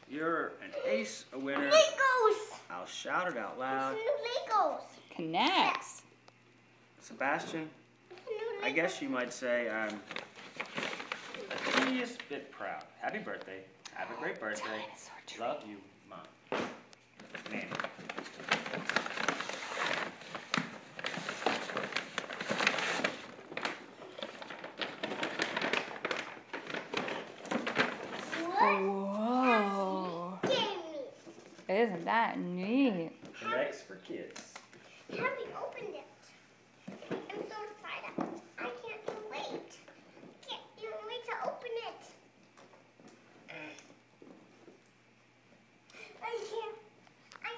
You're an ace, a winner. Legos! I'll shout it out loud. It's new Legos. Connects. Sebastian, It's new Legos. I guess you might say I'm a teeniest bit proud. Happy birthday. Have a great birthday. Love you, Mom. Nanny. Whoa. Gave me. Isn't that neat? Connects for kids. Have you opened it? I'm so excited. I can't even wait. Can't even wait to open it. I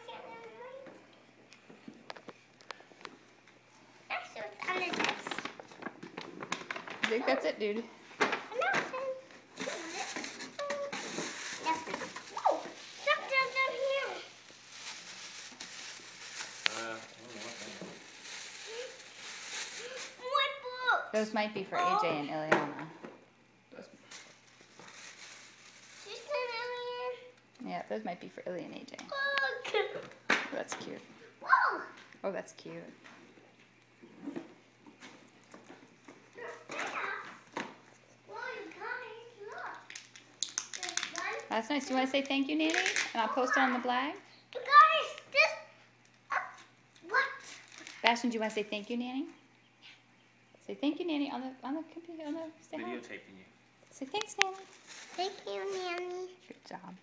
can't even wait. Actually, it's under this. I think that's it, dude. Whoa! Something's in here. More books. Those might be for AJ and Ileana. She's an alien. Yeah, those might be for Illy and AJ. Look. Oh, that's cute. Whoa. Oh, that's cute. That's nice. Do you want to say thank you, Nanny? And I'll post it on the blog. You guys, this. What? Bastion, do you want to say thank you, Nanny? Say thank you, Nanny, on the computer, say hi. Videotaping you. Say thanks, Nanny. Thank you, Nanny. Good job.